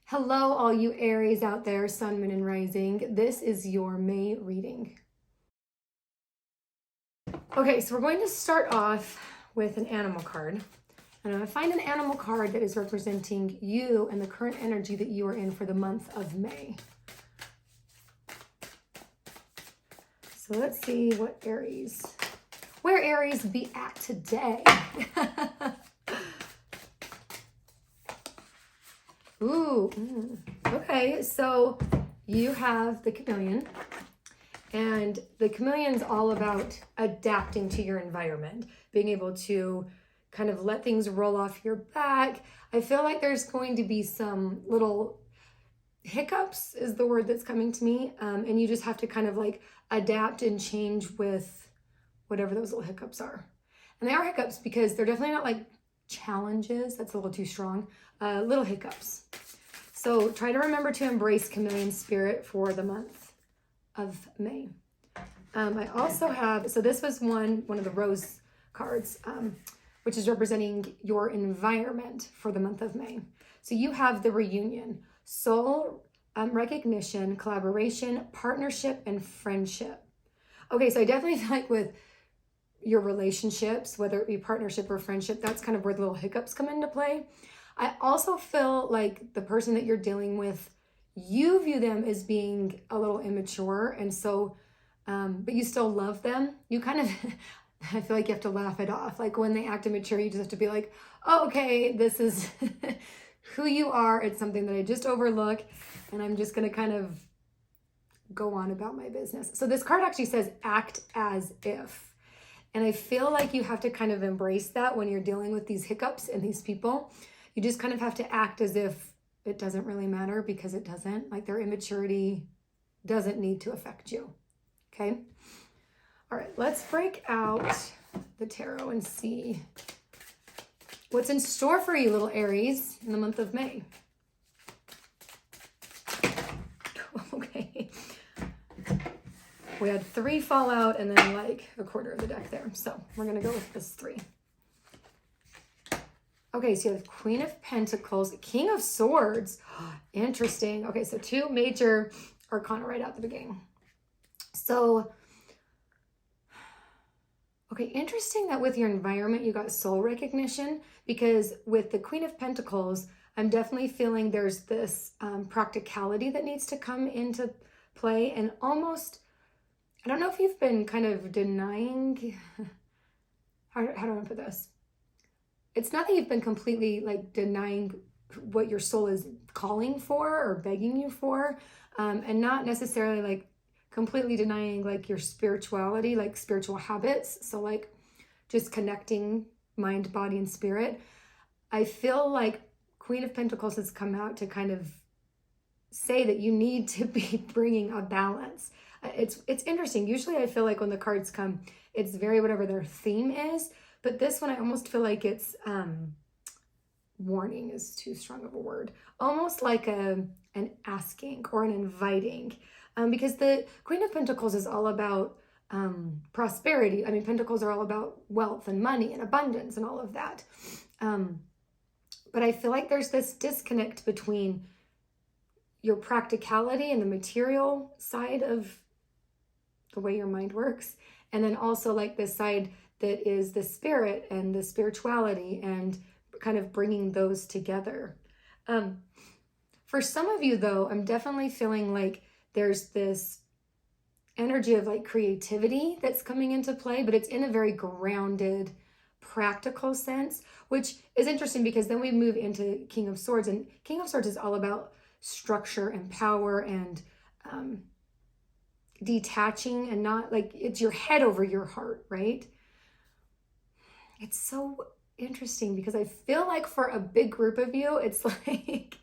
Hello, all you Aries out there, Sun, Moon, and Rising. This is your May reading. Okay, so we're going to start off with an animal card. And I'm going to find an animal card that is representing you and the current energy that you are in for the month of May. So let's see where Aries be at today. Okay, so you have the chameleon, and the chameleon's all about adapting to your environment, being able to kind of let things roll off your back. I feel like there's going to be some little hiccups is the word that's coming to me, and you just have to kind of like adapt and change with whatever those little hiccups are. And they are hiccups because they're definitely not like challenges, that's a little too strong, little hiccups. So try to remember to embrace chameleon spirit for the month of May. I also have, so this was one of the rose cards, which is representing your environment for the month of May. So you have the reunion, soul recognition, collaboration, partnership, and friendship. Okay, so I definitely feel like with your relationships, whether it be partnership or friendship, that's kind of where the little hiccups come into play. I also feel like the person that you're dealing with, you view them as being a little immature, and so, but you still love them. You kind of, I feel like you have to laugh it off. Like when they act immature, you just have to be like, oh, okay, this is who you are. It's something that I just overlook, and I'm just going to kind of go on about my business. So this card actually says act as if. And I feel like you have to kind of embrace that when you're dealing with these hiccups and these people. You just kind of have to act as if it doesn't really matter, because it doesn't. Like their immaturity doesn't need to affect you. Okay? All right, let's break out the tarot and see what's in store for you, little Aries, in the month of May. Okay. We had 3 fall out and then like a quarter of the deck there. So we're going to go with this 3. Okay, so you have Queen of Pentacles, King of Swords. Interesting. Okay, so 2 major arcana right out the beginning. So, okay, interesting that with your environment, you got soul recognition, because with the Queen of Pentacles, I'm definitely feeling there's this practicality that needs to come into play, and almost, I don't know if you've been kind of denying, how do I put this? It's not that you've been completely like denying what your soul is calling for or begging you for, and not necessarily like completely denying like your spirituality, like spiritual habits. So like just connecting mind, body, and spirit. I feel like Queen of Pentacles has come out to kind of say that you need to be bringing a balance. It's interesting. Usually I feel like when the cards come, it's very whatever their theme is. But this one, I almost feel like it's, warning is too strong of a word. Almost like an asking or an inviting. Because the Queen of Pentacles is all about prosperity. I mean, Pentacles are all about wealth and money and abundance and all of that. But I feel like there's this disconnect between your practicality and the material side of the way your mind works, and then also like this side that is the spirit and the spirituality, and kind of bringing those together. For some of you though, I'm definitely feeling like there's this energy of like creativity that's coming into play, but it's in a very grounded, practical sense, which is interesting because then we move into King of Swords, and King of Swords is all about structure and power and detaching, and not like it's your head over your heart, right? It's so interesting because I feel like for a big group of you, it's like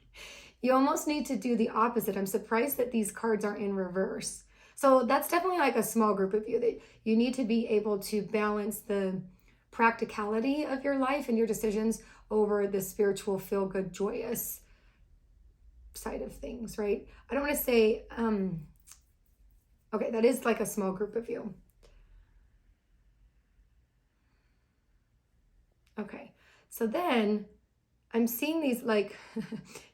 you almost need to do the opposite. I'm surprised that these cards are in reverse. So that's definitely like a small group of you, that you need to be able to balance the practicality of your life and your decisions over the spiritual, feel-good, joyous side of things, right? I don't want to say, okay, that is like a small group of you. Okay, so then I'm seeing these like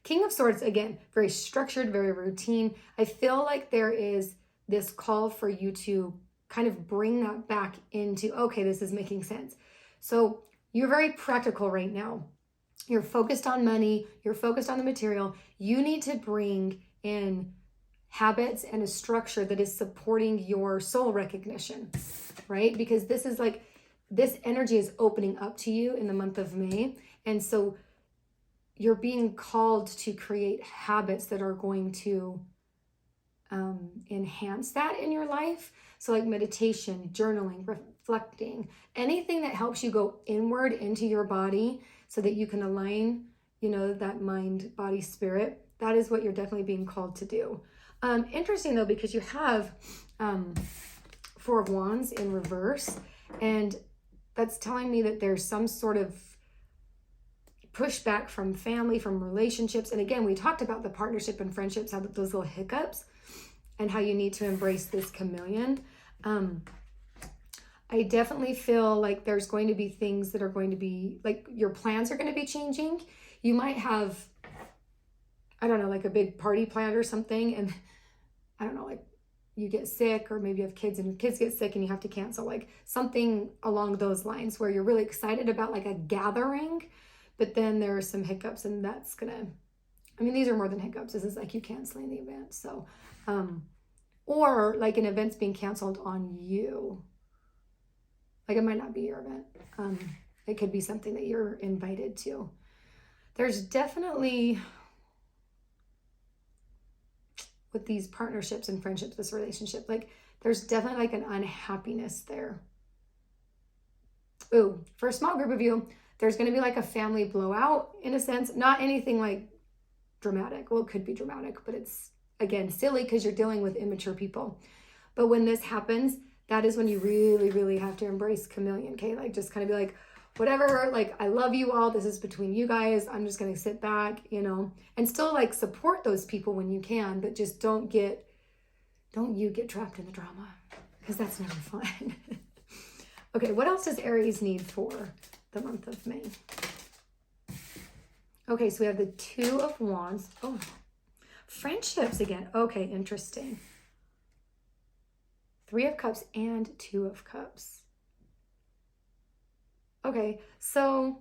King of Swords, again, very structured, very routine. I feel like there is this call for you to kind of bring that back into, okay, this is making sense. So you're very practical right now. You're focused on money. You're focused on the material. You need to bring in habits and a structure that is supporting your soul recognition, right? Because this is like, this energy is opening up to you in the month of May. And so you're being called to create habits that are going to enhance that in your life. So like meditation, journaling, reflecting, anything that helps you go inward into your body so that you can align, that mind, body, spirit. That is what you're definitely being called to do. Interesting though, because you have Four of Wands in reverse, and that's telling me that there's some sort of pushback from family, from relationships. And again, we talked about the partnership and friendships, how those little hiccups, and how you need to embrace this chameleon. I definitely feel like there's going to be things that are going to be, like your plans are going to be changing. You might have, I don't know, like a big party planned or something, and I don't know, like you get sick, or maybe you have kids and your kids get sick and you have to cancel, like something along those lines where you're really excited about like a gathering, but then there are some hiccups, and that's gonna, these are more than hiccups. This is like you canceling the event. So, or like an event's being canceled on you. Like it might not be your event. It could be something that you're invited to. There's definitely, with these partnerships and friendships, this relationship, like there's definitely like an unhappiness there. Ooh, for a small group of you, there's going to be like a family blowout in a sense, not anything like dramatic. Well, it could be dramatic, but it's again silly because you're dealing with immature people. But when this happens, that is when you really, really have to embrace chameleon, okay? Like just kind of be like, whatever, like I love you all. This is between you guys. I'm just going to sit back, and still like support those people when you can, but just don't you get trapped in the drama, because that's never fun. Okay, what else does Aries need for the month of May? Okay, so we have the Two of Wands. Oh, friendships again. Okay, interesting. Three of Cups and Two of Cups. Okay, so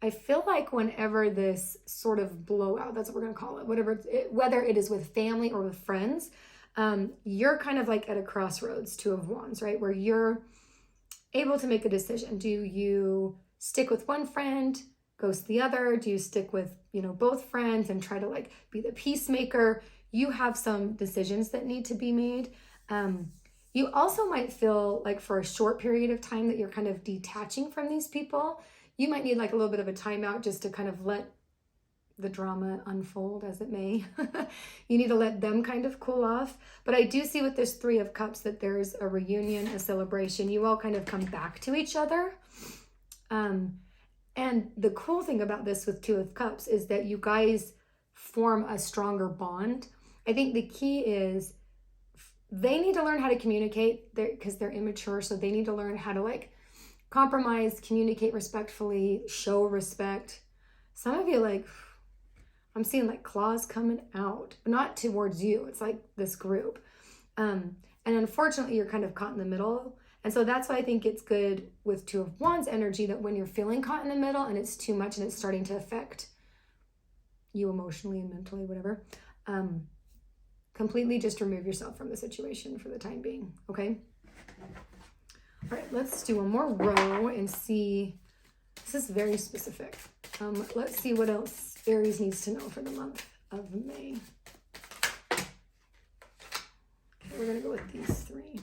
I feel like whenever this sort of blowout, that's what we're going to call it, whether it is with family or with friends, you're kind of like at a crossroads, Two of Wands, right? Where you're able to make a decision. Do you stick with one friend, ghost the other? Do you stick with, both friends and try to like be the peacemaker? You have some decisions that need to be made. You also might feel like for a short period of time that you're kind of detaching from these people. You might need like a little bit of a timeout just to kind of let the drama unfold as it may. You need to let them kind of cool off. But I do see with this Three of Cups that there's a reunion, a celebration. You all kind of come back to each other. And the cool thing about this with Two of Cups is that you guys form a stronger bond. I think the key is they need to learn how to communicate because they're immature. So they need to learn how to like compromise, communicate respectfully, show respect. Some of you like, I'm seeing like claws coming out, but not towards you. It's like this group. And unfortunately, you're kind of caught in the middle. And so that's why I think it's good with Two of Wands energy that when you're feeling caught in the middle and it's too much and it's starting to affect you emotionally and mentally, whatever, completely just remove yourself from the situation for the time being, okay? All right, let's do one more row and see. This is very specific. Let's see what else Aries needs to know for the month of May. Okay, we're gonna go with these three.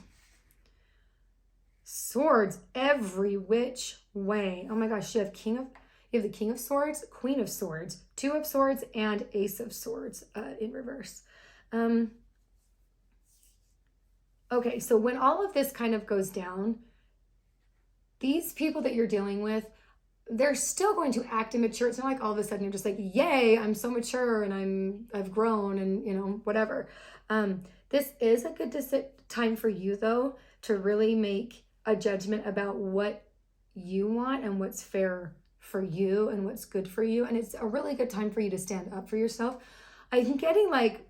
Swords every which way. Oh my gosh, you have the King of Swords, Queen of Swords, Two of Swords, and Ace of Swords in reverse. Okay, so when all of this kind of goes down, these people that you're dealing with, they're still going to act immature. It's not like all of a sudden you're just like, yay, I'm so mature and I've grown and whatever. This is a good time for you though to really make a judgment about what you want and what's fair for you and what's good for you. And it's a really good time for you to stand up for yourself. I'm getting like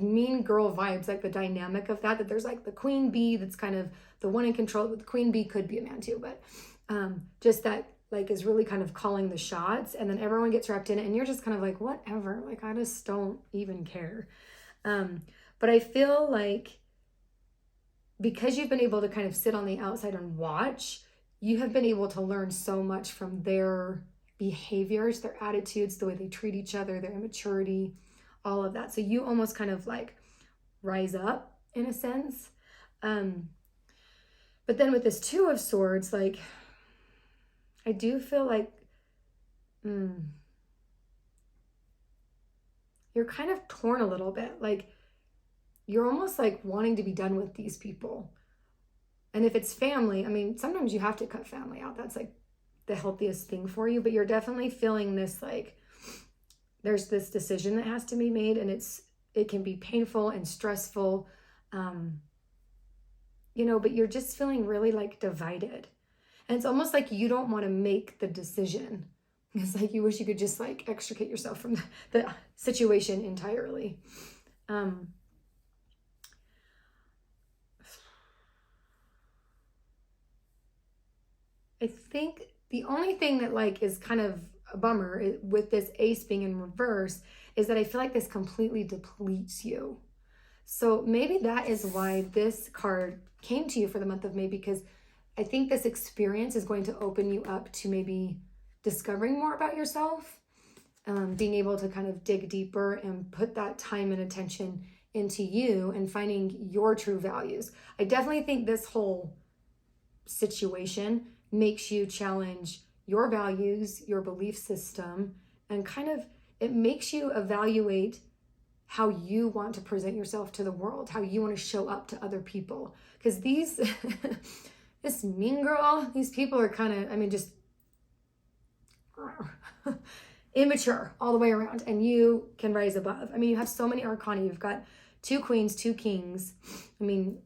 mean girl vibes, like the dynamic of that there's like the queen bee that's kind of the one in control. The queen bee could be a man too, but just that like is really kind of calling the shots, and then everyone gets wrapped in it and you're just kind of like, whatever, like I just don't even care. But I feel like because you've been able to kind of sit on the outside and watch, you have been able to learn so much from their behaviors, their attitudes, the way they treat each other, their immaturity, all of that. So you almost kind of like rise up in a sense. But then with this Two of Swords, like I do feel like you're kind of torn a little bit. Like you're almost like wanting to be done with these people. And if it's family, I mean, sometimes you have to cut family out. That's like the healthiest thing for you, but you're definitely feeling this, like there's this decision that has to be made, and it can be painful and stressful, you know, but you're just feeling really like divided. And it's almost like you don't want to make the decision. It's like you wish you could just like extricate yourself from the situation entirely. I think the only thing that like is kind of a bummer with this ace being in reverse is that I feel like this completely depletes you. So maybe that is why this card came to you for the month of May, because I think this experience is going to open you up to maybe discovering more about yourself, being able to kind of dig deeper and put that time and attention into you and finding your true values. I definitely think this whole situation makes you challenge your values, your belief system, and kind of it makes you evaluate how you want to present yourself to the world, how you want to show up to other people. Because these, this mean girl, these people are kind of, I mean, just immature all the way around, and you can rise above. I mean, you have so many arcana. You've got 2 queens, 2 kings. I mean,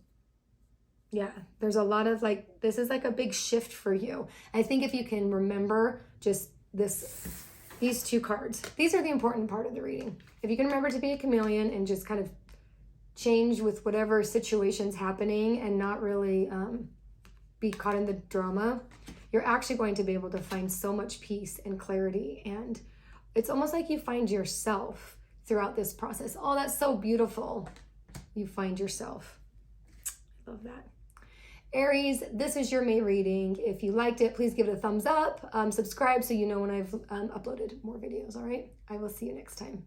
yeah, there's a lot of like, this is like a big shift for you. I think if you can remember just these 2 cards, these are the important part of the reading. If you can remember to be a chameleon and just kind of change with whatever situation's happening and not really be caught in the drama, you're actually going to be able to find so much peace and clarity. And it's almost like you find yourself throughout this process. Oh, that's so beautiful. You find yourself. I love that. Aries, this is your May reading. If you liked it, please give it a thumbs up. Subscribe so you know when I've uploaded more videos, all right? I will see you next time.